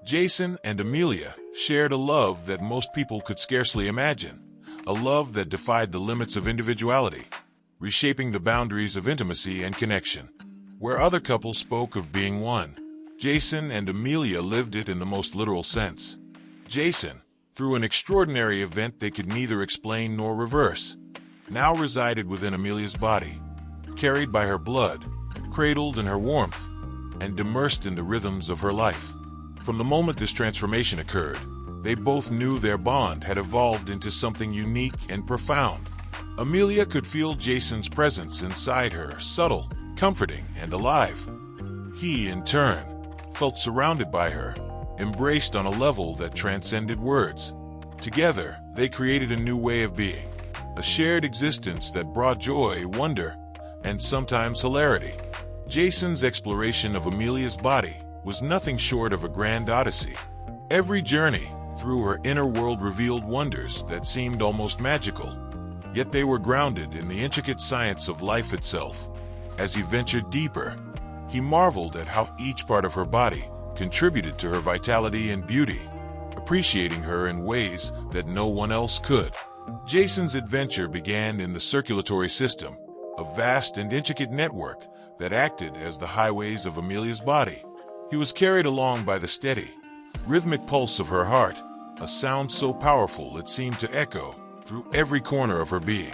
Jason and Amelia shared a love that most people could scarcely imagine, a love that defied the limits of individuality, reshaping the boundaries of intimacy and connection. Where other couples spoke of being one, Jason and Amelia lived it in the most literal sense. Jason, through an extraordinary event they could neither explain nor reverse, now resided within Amelia's body, carried by her blood, cradled in her warmth, and immersed in the rhythms of her life. From the moment this transformation occurred, they both knew their bond had evolved into something unique and profound. Amelia could feel Jason's presence inside her, subtle, comforting, and alive. He, in turn, felt surrounded by her, embraced on a level that transcended words. Together, they created a new way of being, a shared existence that brought joy, wonder, and sometimes hilarity. Jason's exploration of Amelia's body was nothing short of a grand odyssey. Every journey through her inner world revealed wonders that seemed almost magical, yet they were grounded in the intricate science of life itself. As he ventured deeper, he marveled at how each part of her body contributed to her vitality and beauty, appreciating her in ways that no one else could. Jason's adventure began in the circulatory system, a vast and intricate network that acted as the highways of Amelia's body. He was carried along by the steady, rhythmic pulse of her heart, a sound so powerful it seemed to echo through every corner of her being.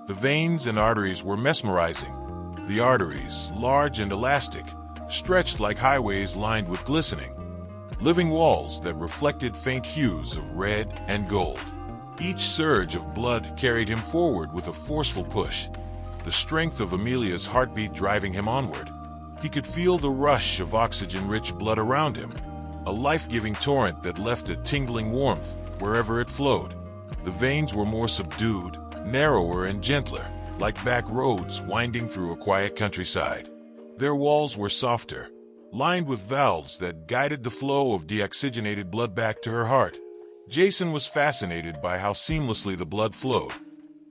The veins and arteries were mesmerizing. The arteries, large and elastic, stretched like highways lined with glistening, living walls that reflected faint hues of red and gold. Each surge of blood carried him forward with a forceful push, the strength of Amelia's heartbeat driving him onward. He could feel the rush of oxygen-rich blood around him, a life-giving torrent that left a tingling warmth wherever it flowed. The veins were more subdued, narrower and gentler, like back roads winding through a quiet countryside. Their walls were softer, lined with valves that guided the flow of deoxygenated blood back to her heart. Jason was fascinated by how seamlessly the blood flowed,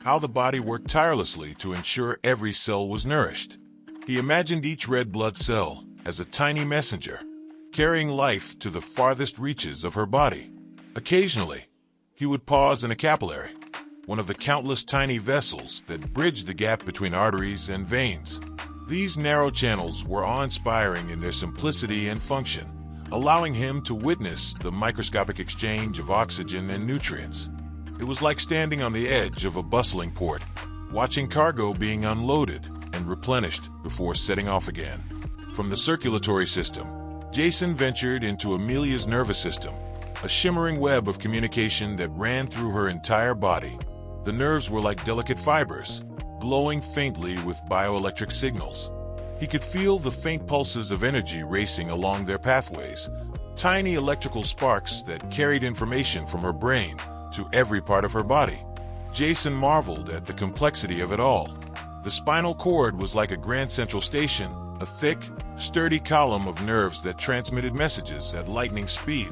how the body worked tirelessly to ensure every cell was nourished. He imagined each red blood cell as a tiny messenger, carrying life to the farthest reaches of her body. Occasionally, he would pause in a capillary, one of the countless tiny vessels that bridged the gap between arteries and veins. These narrow channels were awe-inspiring in their simplicity and function, allowing him to witness the microscopic exchange of oxygen and nutrients. It was like standing on the edge of a bustling port, watching cargo being unloaded and replenished before setting off again. From the circulatory system, Jason ventured into Amelia's nervous system, a shimmering web of communication that ran through her entire body. The nerves were like delicate fibers, glowing faintly with bioelectric signals. He could feel the faint pulses of energy racing along their pathways, tiny electrical sparks that carried information from her brain to every part of her body. Jason marveled at the complexity of it all. The spinal cord was like a grand central station, a thick, sturdy column of nerves that transmitted messages at lightning speed.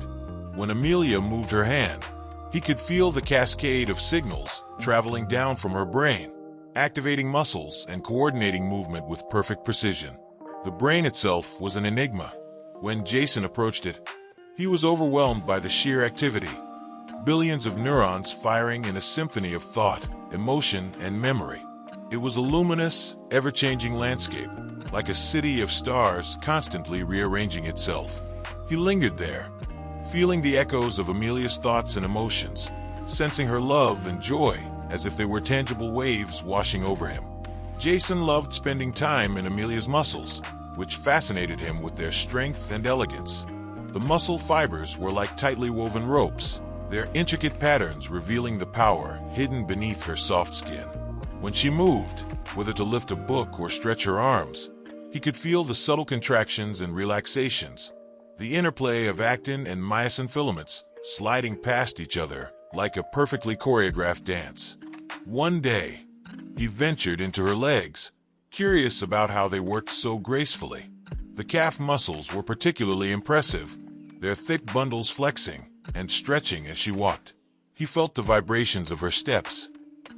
When Amelia moved her hand, he could feel the cascade of signals traveling down from her brain, activating muscles and coordinating movement with perfect precision. The brain itself was an enigma. When Jason approached it, he was overwhelmed by the sheer activity. Billions of neurons firing in a symphony of thought, emotion, and memory. It was a luminous, ever-changing landscape, like a city of stars constantly rearranging itself. He lingered there, feeling the echoes of Amelia's thoughts and emotions, sensing her love and joy as if they were tangible waves washing over him. Jason loved spending time in Amelia's muscles, which fascinated him with their strength and elegance. The muscle fibers were like tightly woven ropes, their intricate patterns revealing the power hidden beneath her soft skin. When she moved, whether to lift a book or stretch her arms, he could feel the subtle contractions and relaxations, the interplay of actin and myosin filaments sliding past each other like a perfectly choreographed dance. One day, he ventured into her legs, curious about how they worked so gracefully. The calf muscles were particularly impressive, their thick bundles flexing, and stretching as she walked. He felt the vibrations of her steps,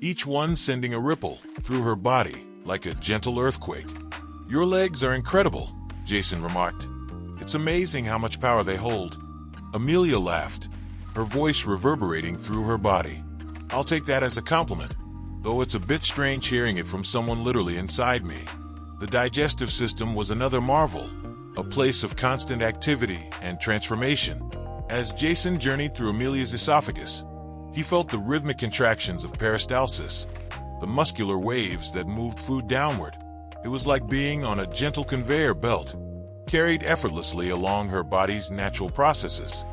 each one sending a ripple through her body like a gentle earthquake. "Your legs are incredible," Jason remarked. "It's amazing how much power they hold." Amelia laughed, her voice reverberating through her body. "I'll take that as a compliment, though it's a bit strange hearing it from someone literally inside me." The digestive system was another marvel, a place of constant activity and transformation. As Jason journeyed through Amelia's esophagus, he felt the rhythmic contractions of peristalsis, the muscular waves that moved food downward. It was like being on a gentle conveyor belt, carried effortlessly along her body's natural processes.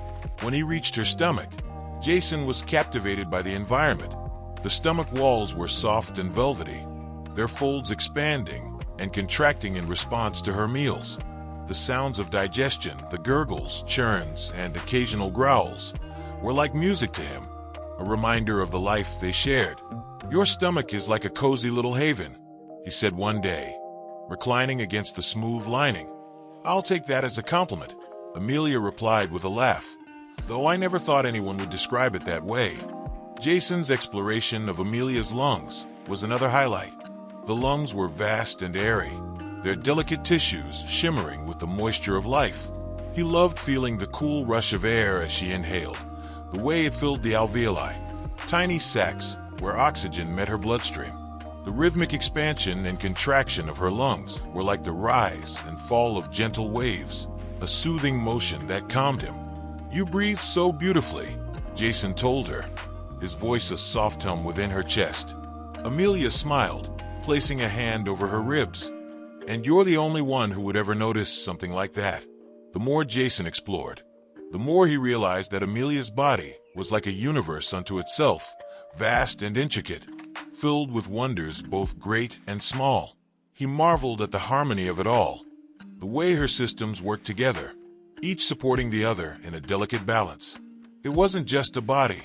When he reached her stomach, Jason was captivated by the environment. The stomach walls were soft and velvety, their folds expanding and contracting in response to her meals. The sounds of digestion, the gurgles, churns, and occasional growls, were like music to him, a reminder of the life they shared. "Your stomach is like a cozy little haven," he said one day, reclining against the smooth lining. "I'll take that as a compliment," Amelia replied with a laugh, "though I never thought anyone would describe it that way." Jason's exploration of Amelia's lungs was another highlight. The lungs were vast and airy, their delicate tissues shimmering with the moisture of life. He loved feeling the cool rush of air as she inhaled, the way it filled the alveoli, tiny sacs where oxygen met her bloodstream. The rhythmic expansion and contraction of her lungs were like the rise and fall of gentle waves, a soothing motion that calmed him. "You breathe so beautifully," Jason told her, his voice a soft hum within her chest. Amelia smiled, placing a hand over her ribs. "And you're the only one who would ever notice something like that." The more Jason explored, the more he realized that Amelia's body was like a universe unto itself, vast and intricate, filled with wonders both great and small. He marveled at the harmony of it all, the way her systems worked together, each supporting the other in a delicate balance. It wasn't just a body.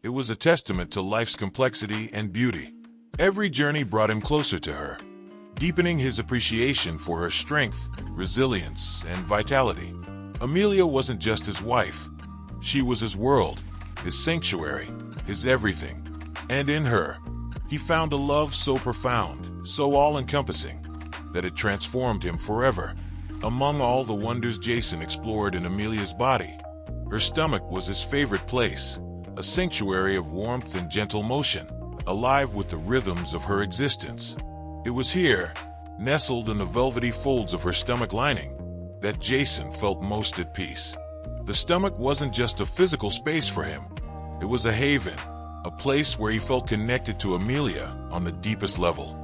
It was a testament to life's complexity and beauty. Every journey brought him closer to her, deepening his appreciation for her strength, resilience, and vitality. Amelia wasn't just his wife. She was his world, his sanctuary, his everything. And in her, he found a love so profound, so all-encompassing, that it transformed him forever. Among all the wonders Jason explored in Amelia's body, her stomach was his favorite place, a sanctuary of warmth and gentle motion, alive with the rhythms of her existence. It was here, nestled in the velvety folds of her stomach lining, that Jason felt most at peace. The stomach wasn't just a physical space for him. It was a haven, a place where he felt connected to Amelia on the deepest level.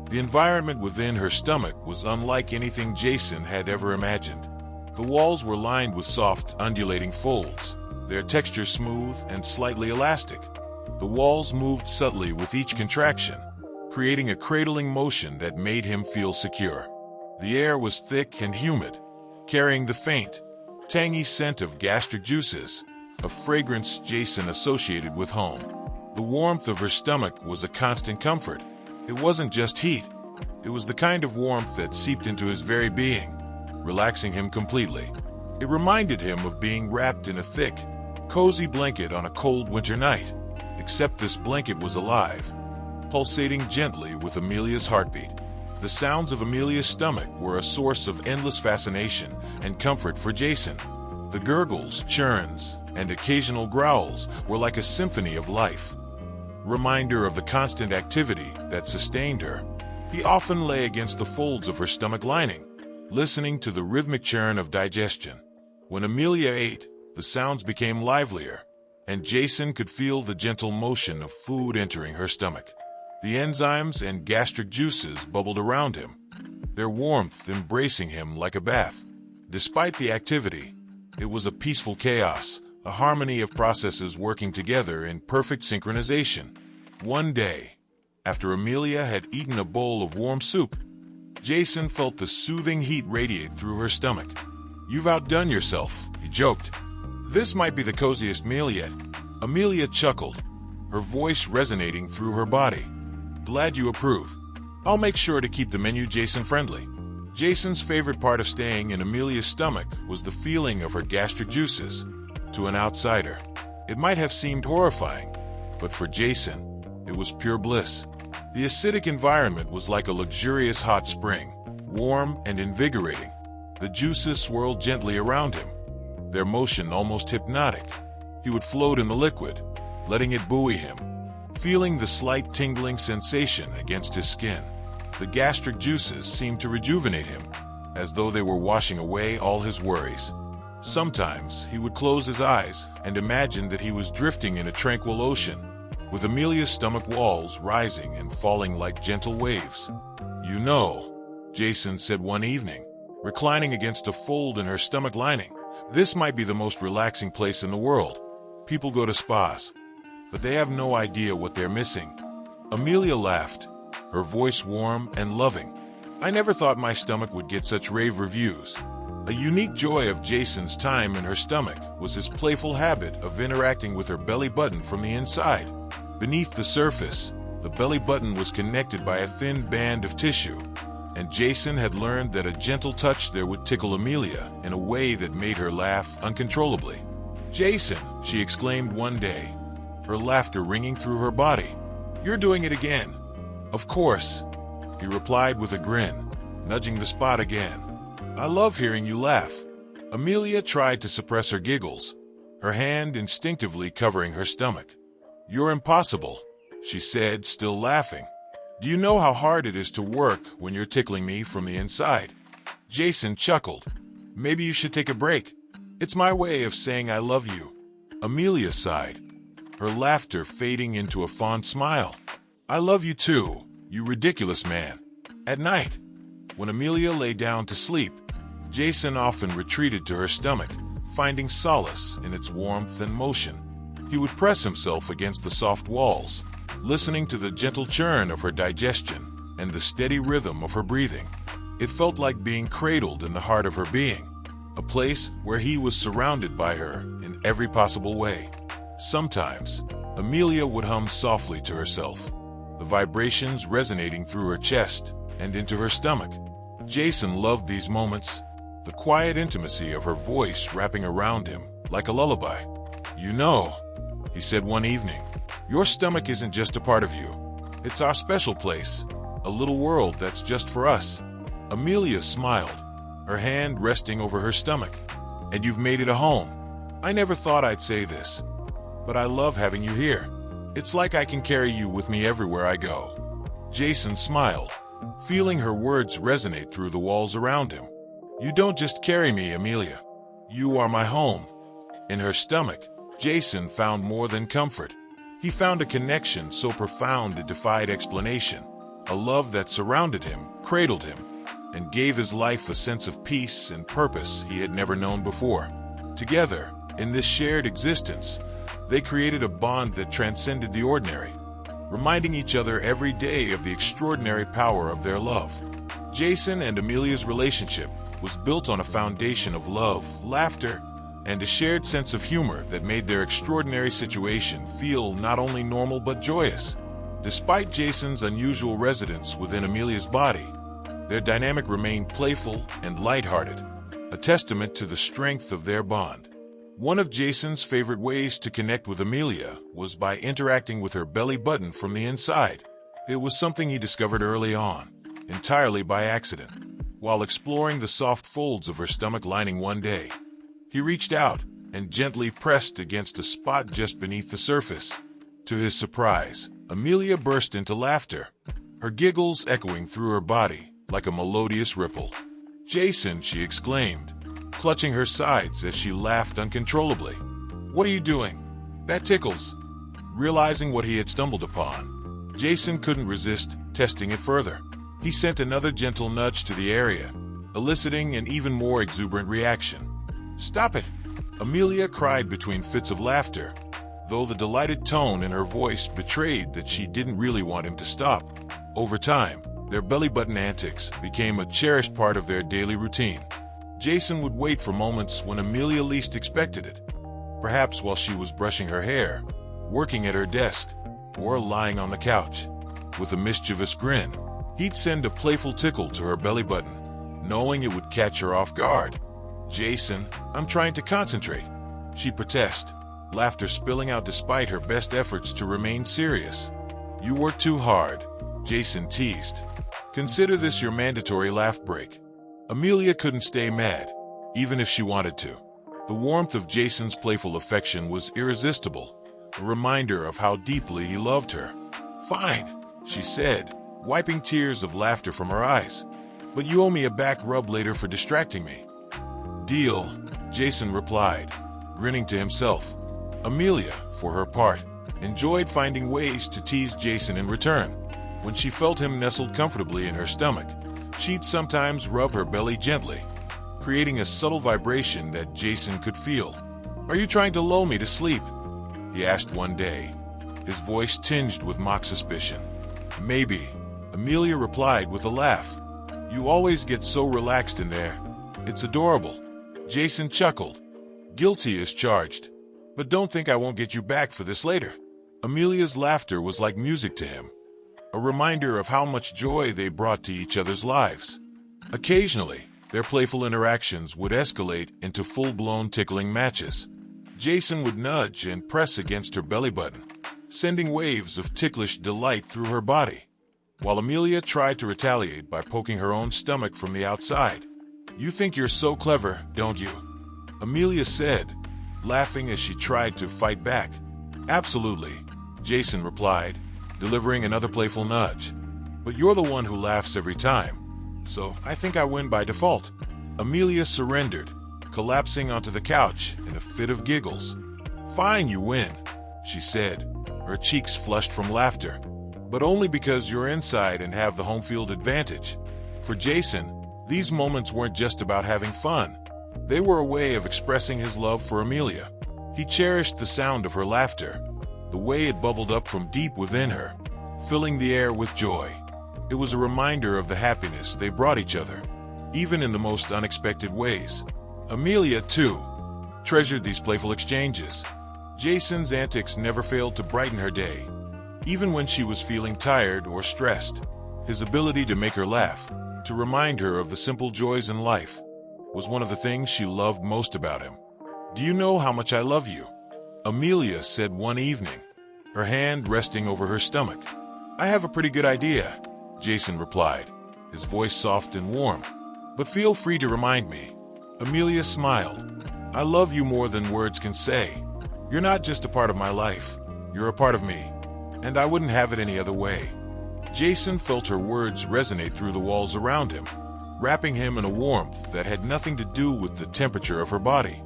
The environment within her stomach was unlike anything Jason had ever imagined. The walls were lined with soft, undulating folds, their texture smooth and slightly elastic. The walls moved subtly with each contraction, creating a cradling motion that made him feel secure. The air was thick and humid, carrying the faint, tangy scent of gastric juices, a fragrance Jason associated with home. The warmth of her stomach was a constant comfort. It wasn't just heat. It was the kind of warmth that seeped into his very being, relaxing him completely. It reminded him of being wrapped in a thick, cozy blanket on a cold winter night, except this blanket was alive, pulsating gently with Amelia's heartbeat. The sounds of Amelia's stomach were a source of endless fascination and comfort for Jason. The gurgles, churns, and occasional growls were like a symphony of life, reminder of the constant activity that sustained her. He often lay against the folds of her stomach lining, listening to the rhythmic churn of digestion. When Amelia ate, the sounds became livelier, and Jason could feel the gentle motion of food entering her stomach. The enzymes and gastric juices bubbled around him, their warmth embracing him like a bath. Despite the activity, it was a peaceful chaos, a harmony of processes working together in perfect synchronization. One day, after Amelia had eaten a bowl of warm soup, Jason felt the soothing heat radiate through her stomach. "You've outdone yourself," he joked. "This might be the coziest meal yet." Amelia chuckled, her voice resonating through her body. "Glad you approve. I'll make sure to keep the menu Jason-friendly." Jason's favorite part of staying in Amelia's stomach was the feeling of her gastric juices. To an outsider, It might have seemed horrifying, but for Jason, it was pure bliss. The acidic environment was like a luxurious hot spring, warm and invigorating. The juices swirled gently around him, their motion almost hypnotic. He would float in the liquid, letting it buoy him, feeling the slight tingling sensation against his skin. The gastric juices seemed to rejuvenate him, as though they were washing away all his worries. Sometimes he would close his eyes and imagine that he was drifting in a tranquil ocean, with Amelia's stomach walls rising and falling like gentle waves. "You know," Jason said one evening, reclining against a fold in her stomach lining, "this might be the most relaxing place in the world. People go to spas, but they have no idea what they're missing." Amelia laughed, her voice warm and loving. "I never thought my stomach would get such rave reviews." A unique joy of Jason's time in her stomach was his playful habit of interacting with her belly button from the inside. Beneath the surface, the belly button was connected by a thin band of tissue, and Jason had learned that a gentle touch there would tickle Amelia in a way that made her laugh uncontrollably. "Jason," she exclaimed one day, her laughter ringing through her body. "You're doing it again." "Of course," he replied with a grin, nudging the spot again. "I love hearing you laugh." Amelia tried to suppress her giggles, her hand instinctively covering her stomach. "You're impossible," she said, still laughing. "Do you know how hard it is to work when you're tickling me from the inside?" Jason chuckled. "Maybe you should take a break. It's my way of saying I love you." Amelia sighed, her laughter fading into a fond smile. "I love you too, you ridiculous man." At night, when Amelia lay down to sleep, Jason often retreated to her stomach, finding solace in its warmth and motion. He would press himself against the soft walls, listening to the gentle churn of her digestion and the steady rhythm of her breathing. It felt like being cradled in the heart of her being, a place where he was surrounded by her in every possible way. Sometimes, Amelia would hum softly to herself, the vibrations resonating through her chest and into her stomach. Jason loved these moments, the quiet intimacy of her voice wrapping around him like a lullaby. "You know," he said one evening, "your stomach isn't just a part of you. It's our special place, a little world that's just for us." Amelia smiled, her hand resting over her stomach. "And you've made it a home. I never thought I'd say this, but I love having you here. It's like I can carry you with me everywhere I go." Jason smiled, feeling her words resonate through the walls around him. "You don't just carry me, Amelia. You are my home." In her stomach, Jason found more than comfort. He found a connection so profound it defied explanation, a love that surrounded him, cradled him, and gave his life a sense of peace and purpose he had never known before. Together, in this shared existence, they created a bond that transcended the ordinary, reminding each other every day of the extraordinary power of their love. Jason and Amelia's relationship was built on a foundation of love, laughter, and a shared sense of humor that made their extraordinary situation feel not only normal but joyous. Despite Jason's unusual residence within Amelia's body, their dynamic remained playful and lighthearted, a testament to the strength of their bond. One of Jason's favorite ways to connect with Amelia was by interacting with her belly button from the inside. It was something he discovered early on, entirely by accident. While exploring the soft folds of her stomach lining one day, he reached out and gently pressed against a spot just beneath the surface. To his surprise, Amelia burst into laughter, her giggles echoing through her body like a melodious ripple. "Jason," she exclaimed, clutching her sides as she laughed uncontrollably. "What are you doing? That tickles." Realizing what he had stumbled upon, Jason couldn't resist testing it further. He sent another gentle nudge to the area, eliciting an even more exuberant reaction. "Stop it!" Amelia cried between fits of laughter, though the delighted tone in her voice betrayed that she didn't really want him to stop. Over time, their belly button antics became a cherished part of their daily routine. Jason would wait for moments when Amelia least expected it, perhaps while she was brushing her hair, working at her desk, or lying on the couch. With a mischievous grin, he'd send a playful tickle to her belly button, knowing it would catch her off guard. "Jason, I'm trying to concentrate," she protested. laughter spilling out despite her best efforts to remain serious. "You work too hard," Jason teased. "Consider this your mandatory laugh break." Amelia couldn't stay mad, even if she wanted to. The warmth of Jason's playful affection was irresistible, a reminder of how deeply he loved her. "Fine," she said, wiping tears of laughter from her eyes. "But you owe me a back rub later for distracting me." "Deal," Jason replied, grinning to himself. Amelia, for her part, enjoyed finding ways to tease Jason in return. When she felt him nestled comfortably in her stomach, she'd sometimes rub her belly gently, creating a subtle vibration that Jason could feel. "Are you trying to lull me to sleep?" he asked one day, his voice tinged with mock suspicion. "Maybe," Amelia replied with a laugh. "You always get so relaxed in there. It's adorable." Jason chuckled. "Guilty as charged. But don't think I won't get you back for this later." Amelia's laughter was like music to him, a reminder of how much joy they brought to each other's lives. Occasionally, their playful interactions would escalate into full-blown tickling matches. Jason would nudge and press against her belly button, sending waves of ticklish delight through her body, while Amelia tried to retaliate by poking her own stomach from the outside. "You think you're so clever, don't you?" Amelia said, laughing as she tried to fight back. "Absolutely," Jason replied, delivering another playful nudge. "But you're the one who laughs every time, so I think I win by default." Amelia surrendered, collapsing onto the couch in a fit of giggles. "Fine, you win," she said, her cheeks flushed from laughter. "But only because you're inside and have the home field advantage." For Jason, these moments weren't just about having fun. They were a way of expressing his love for Amelia. He cherished the sound of her laughter, the way it bubbled up from deep within her, filling the air with joy. It was a reminder of the happiness they brought each other, even in the most unexpected ways. Amelia, too, treasured these playful exchanges. Jason's antics never failed to brighten her day. Even when she was feeling tired or stressed, his ability to make her laugh, to remind her of the simple joys in life, was one of the things she loved most about him. "Do you know how much I love you?" Amelia said one evening, her hand resting over her stomach. "I have a pretty good idea," Jason replied, his voice soft and warm. "But feel free to remind me." Amelia smiled. "I love you more than words can say. You're not just a part of my life, you're a part of me, and I wouldn't have it any other way." Jason felt her words resonate through the walls around him, wrapping him in a warmth that had nothing to do with the temperature of her body.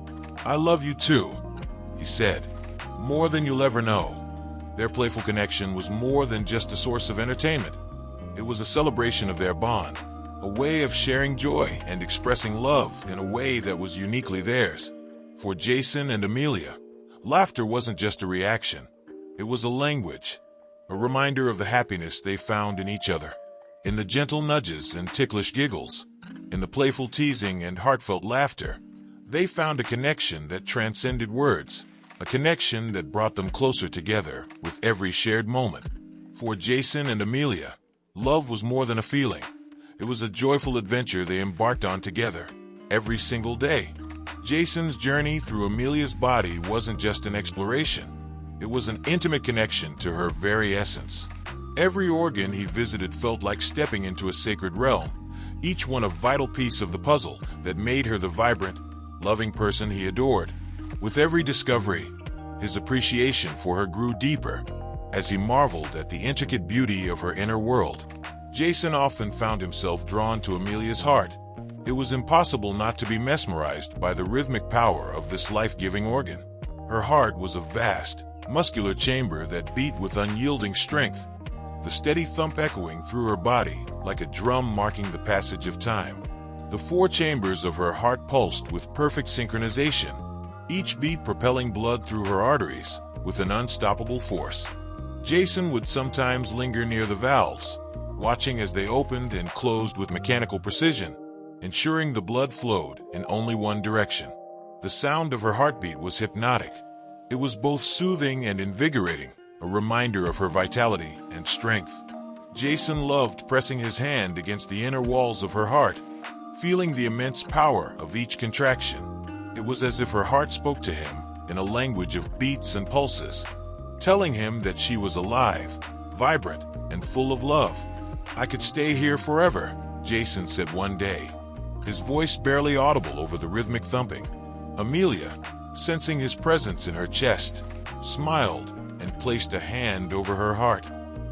"I love you too," he said, "more than you'll ever know." Their playful connection was more than just a source of entertainment. It was a celebration of their bond, a way of sharing joy and expressing love in a way that was uniquely theirs. For Jason and Amelia, laughter wasn't just a reaction. It was a language, a reminder of the happiness they found in each other. In the gentle nudges and ticklish giggles, in the playful teasing and heartfelt laughter, they found a connection that transcended words, a connection that brought them closer together with every shared moment. For Jason and Amelia, love was more than a feeling. It was a joyful adventure they embarked on together, every single day. Jason's journey through Amelia's body wasn't just an exploration. It was an intimate connection to her very essence. Every organ he visited felt like stepping into a sacred realm, each one a vital piece of the puzzle that made her the vibrant, loving person he adored. With every discovery, his appreciation for her grew deeper, as he marveled at the intricate beauty of her inner world. Jason often found himself drawn to Amelia's heart. It was impossible not to be mesmerized by the rhythmic power of this life-giving organ. Her heart was a vast, muscular chamber that beat with unyielding strength, the steady thump echoing through her body like a drum marking the passage of time. The 4 chambers of her heart pulsed with perfect synchronization, each beat propelling blood through her arteries with an unstoppable force. Jason would sometimes linger near the valves, watching as they opened and closed with mechanical precision, ensuring the blood flowed in only one direction. The sound of her heartbeat was hypnotic. It was both soothing and invigorating, a reminder of her vitality and strength. Jason loved pressing his hand against the inner walls of her heart, feeling the immense power of each contraction. It was as if her heart spoke to him, in a language of beats and pulses, telling him that she was alive, vibrant, and full of love. "I could stay here forever," Jason said one day, his voice barely audible over the rhythmic thumping. Amelia, sensing his presence in her chest, smiled and placed a hand over her heart.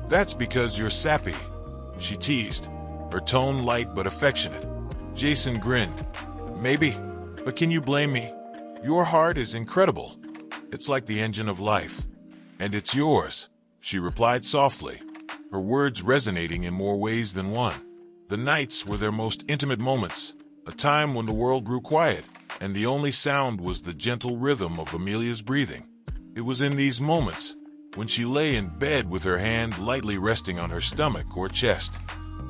"That's because you're sappy," she teased, her tone light but affectionate. Jason grinned. "Maybe, but can you blame me? Your heart is incredible. It's like the engine of life. And it's yours," she replied softly, her words resonating in more ways than one. The nights were their most intimate moments, a time when the world grew quiet, and the only sound was the gentle rhythm of Amelia's breathing. It was in these moments, when she lay in bed with her hand lightly resting on her stomach or chest,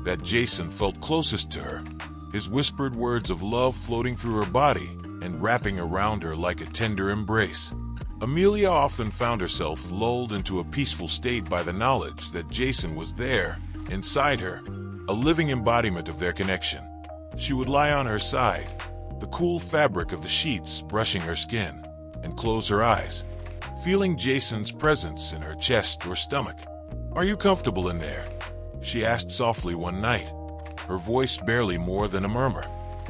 that Jason felt closest to her, his whispered words of love floating through her body and wrapping around her like a tender embrace. Amelia often found herself lulled into a peaceful state by the knowledge that Jason was there, inside her, a living embodiment of their connection. She would lie on her side, the cool fabric of the sheets brushing her skin, and close her eyes, feeling Jason's presence in her chest or stomach. "Are you comfortable in there?" she asked softly one night, her voice barely more than a murmur.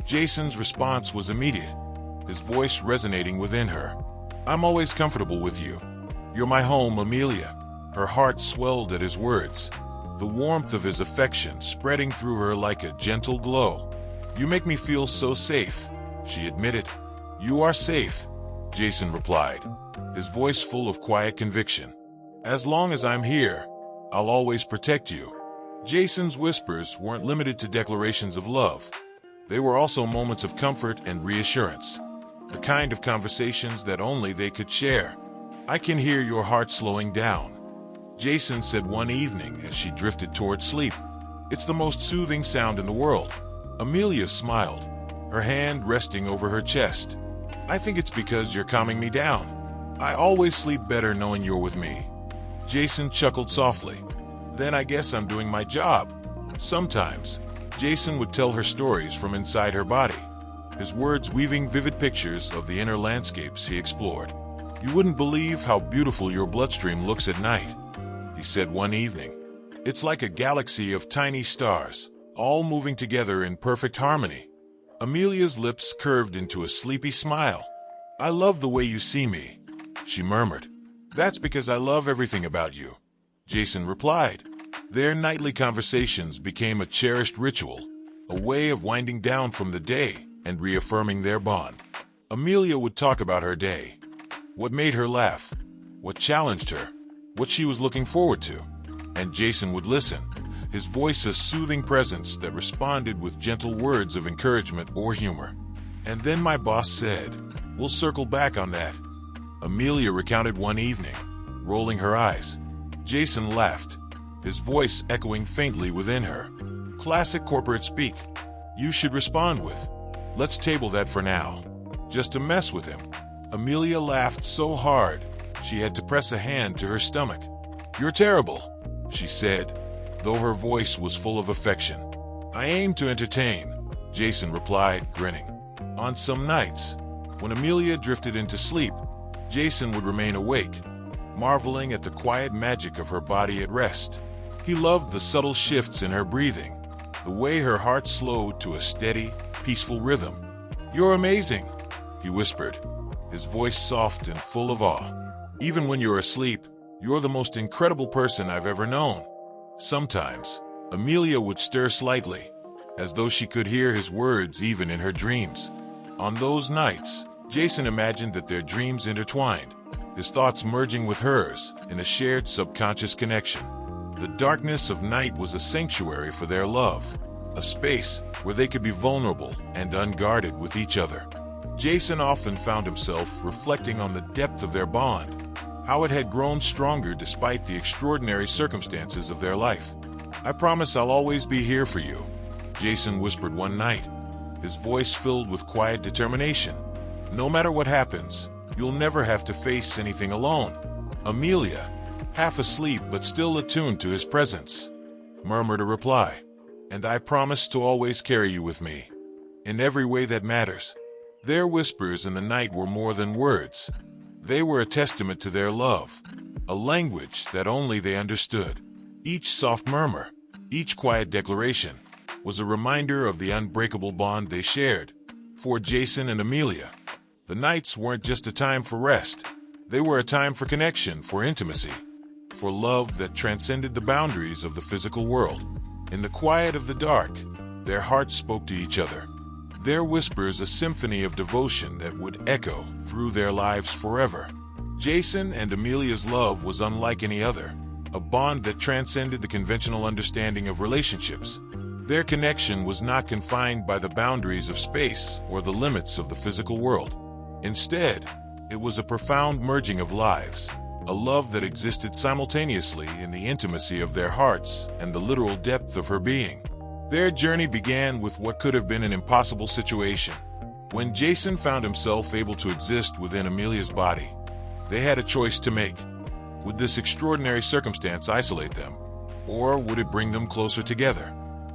Jason's response was immediate, his voice resonating within her. "I'm always comfortable with you. You're my home, Amelia." Her heart swelled at his words, the warmth of his affection spreading through her like a gentle glow. "You make me feel so safe," she admitted. "You are safe," Jason replied, his voice full of quiet conviction. "As long as I'm here, I'll always protect you." Jason's whispers weren't limited to declarations of love. They were also moments of comfort and reassurance, the kind of conversations that only they could share. "I can hear your heart slowing down," Jason said one evening as she drifted toward sleep. "It's the most soothing sound in the world." Amelia smiled, her hand resting over her chest. "I think it's because you're calming me down. I always sleep better knowing you're with me." Jason chuckled softly. "Then I guess I'm doing my job." Sometimes, Jason would tell her stories from inside her body, his words weaving vivid pictures of the inner landscapes he explored. "You wouldn't believe how beautiful your bloodstream looks at night," he said one evening. "It's like a galaxy of tiny stars, all moving together in perfect harmony." Amelia's lips curved into a sleepy smile. "I love the way you see me," she murmured. "That's because I love everything about you," Jason replied. Their nightly conversations became a cherished ritual, a way of winding down from the day and reaffirming their bond. Amelia would talk about her day, what made her laugh, what challenged her, what she was looking forward to, and Jason would listen, his voice a soothing presence that responded with gentle words of encouragement or humor. "And then my boss said, 'We'll circle back on that,'" Amelia recounted one evening, rolling her eyes. Jason laughed, his voice echoing faintly within her. Classic corporate speak. You should respond with, "Let's table that for now," just to mess with him. Amelia laughed so hard, she had to press a hand to her stomach. "You're terrible," she said, though her voice was full of affection. "I aim to entertain," Jason replied, grinning. On some nights, when Amelia drifted into sleep, Jason would remain awake, marveling at the quiet magic of her body at rest. He loved the subtle shifts in her breathing, the way her heart slowed to a steady, peaceful rhythm. "You're amazing," he whispered, his voice soft and full of awe. "Even when you're asleep, you're the most incredible person I've ever known." Sometimes, Amelia would stir slightly, as though she could hear his words even in her dreams. On those nights, Jason imagined that their dreams intertwined, his thoughts merging with hers in a shared subconscious connection. The darkness of night was a sanctuary for their love, a space where they could be vulnerable and unguarded with each other. Jason often found himself reflecting on the depth of their bond, how it had grown stronger despite the extraordinary circumstances of their life. "I promise I'll always be here for you," Jason whispered one night, his voice filled with quiet determination. "No matter what happens, you'll never have to face anything alone." Amelia, half asleep but still attuned to his presence, murmured a reply. "And I promise to always carry you with me, in every way that matters." Their whispers in the night were more than words. They were a testament to their love, a language that only they understood. Each soft murmur, each quiet declaration, was a reminder of the unbreakable bond they shared. For Jason and Amelia, the nights weren't just a time for rest. They were a time for connection, for intimacy, for love that transcended the boundaries of the physical world. In the quiet of the dark, their hearts spoke to each other, their whispers a symphony of devotion that would echo through their lives forever. Jason and Amelia's love was unlike any other, a bond that transcended the conventional understanding of relationships. Their connection was not confined by the boundaries of space or the limits of the physical world. Instead, it was a profound merging of lives, a love that existed simultaneously in the intimacy of their hearts and the literal depth of her being. Their journey began with what could have been an impossible situation. When Jason found himself able to exist within Amelia's body, they had a choice to make. Would this extraordinary circumstance isolate them, or would it bring them closer together?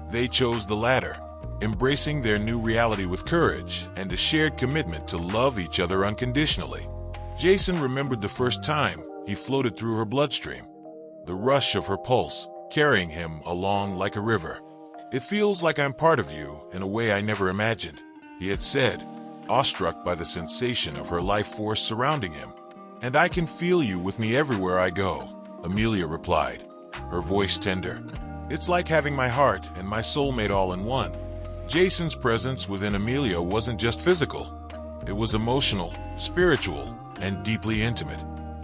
They chose the latter, embracing their new reality with courage and a shared commitment to love each other unconditionally. Jason remembered the first time he floated through her bloodstream, the rush of her pulse, carrying him along like a river. "It feels like I'm part of you in a way I never imagined," he had said, awestruck by the sensation of her life force surrounding him. "And I can feel you with me everywhere I go," Amelia replied, her voice tender. "It's like having my heart and my soulmate all in one." Jason's presence within Amelia wasn't just physical. It was emotional, spiritual, and deeply intimate.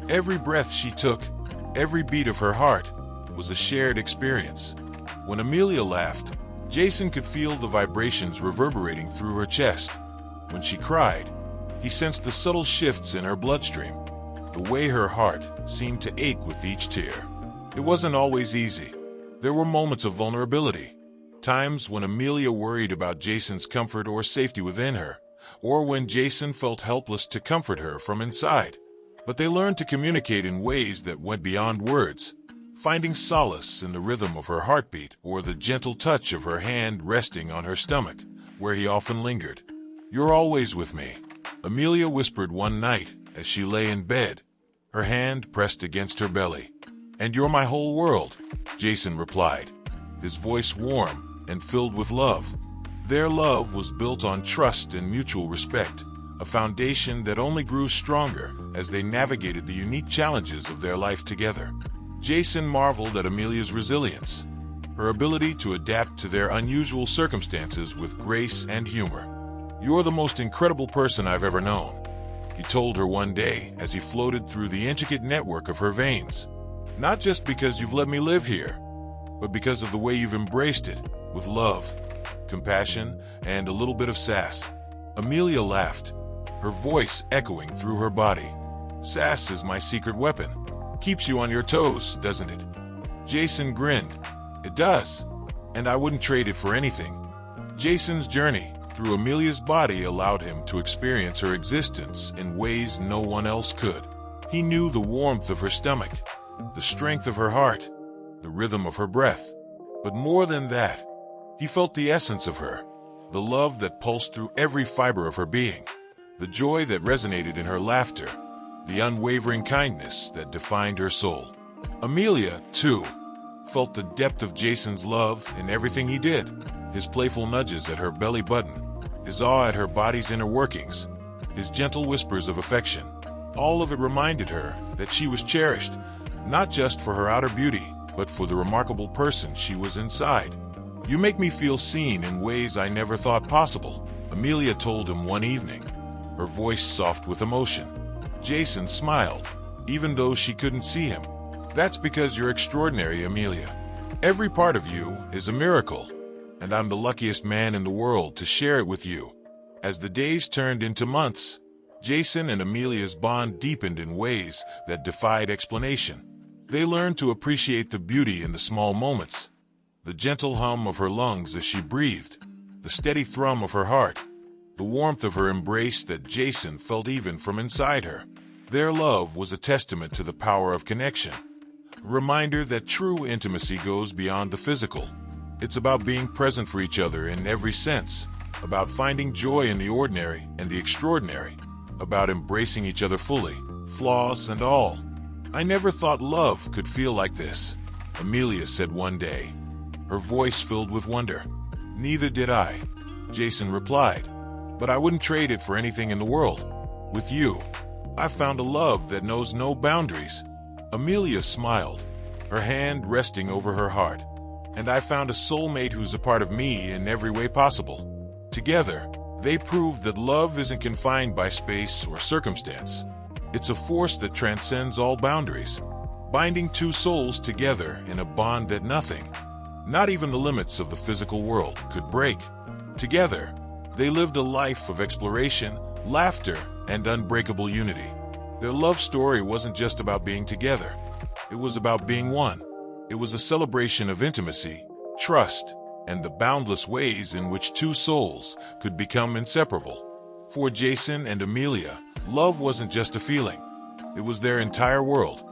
Every breath she took, every beat of her heart, was a shared experience. When Amelia laughed, Jason could feel the vibrations reverberating through her chest. When she cried, he sensed the subtle shifts in her bloodstream, the way her heart seemed to ache with each tear. It wasn't always easy. There were moments of vulnerability, times when Amelia worried about Jason's comfort or safety within her, or when Jason felt helpless to comfort her from inside. But they learned to communicate in ways that went beyond words, finding solace in the rhythm of her heartbeat or the gentle touch of her hand resting on her stomach, where he often lingered. "You're always with me," Amelia whispered one night as she lay in bed, her hand pressed against her belly. "And you're my whole world," Jason replied, his voice warm and filled with love. Their love was built on trust and mutual respect, a foundation that only grew stronger as they navigated the unique challenges of their life together. Jason marveled at Amelia's resilience, her ability to adapt to their unusual circumstances with grace and humor. "You're the most incredible person I've ever known," he told her one day as he floated through the intricate network of her veins. "Not just because you've let me live here, but because of the way you've embraced it, with love, compassion, and a little bit of sass." Amelia laughed, her voice echoing through her body. "Sass is my secret weapon. Keeps you on your toes, doesn't it?" Jason grinned. "It does, and I wouldn't trade it for anything." Jason's journey through Amelia's body allowed him to experience her existence in ways no one else could. He knew the warmth of her stomach, the strength of her heart, the rhythm of her breath. But more than that, he felt the essence of her, the love that pulsed through every fiber of her being, the joy that resonated in her laughter, the unwavering kindness that defined her soul. Amelia, too, felt the depth of Jason's love in everything he did, his playful nudges at her belly button, his awe at her body's inner workings, his gentle whispers of affection. All of it reminded her that she was cherished, not just for her outer beauty, but for the remarkable person she was inside. "You make me feel seen in ways I never thought possible," Amelia told him one evening, her voice soft with emotion. Jason smiled, even though she couldn't see him. "That's because you're extraordinary, Amelia. Every part of you is a miracle, and I'm the luckiest man in the world to share it with you." As the days turned into months, Jason and Amelia's bond deepened in ways that defied explanation. They learned to appreciate the beauty in the small moments, the gentle hum of her lungs as she breathed, the steady thrum of her heart, the warmth of her embrace that Jason felt even from inside her. Their love was a testament to the power of connection, a reminder that true intimacy goes beyond the physical. It's about being present for each other in every sense, about finding joy in the ordinary and the extraordinary, about embracing each other fully, flaws and all. I never thought love could feel like this, Amelia said one day, her voice filled with wonder. Neither did I, Jason replied, but I wouldn't trade it for anything in the world. With you, I found a love that knows no boundaries. Amelia smiled, her hand resting over her heart. And I found a soulmate who's a part of me in every way possible. Together, they proved that love isn't confined by space or circumstance. It's a force that transcends all boundaries, binding two souls together in a bond that nothing, not even the limits of the physical world, could break. Together, they lived a life of exploration, laughter, and unbreakable unity. Their love story wasn't just about being together. It was about being one. It was a celebration of intimacy, trust, and the boundless ways in which two souls could become inseparable. For Jason and Amelia, love wasn't just a feeling. It was their entire world.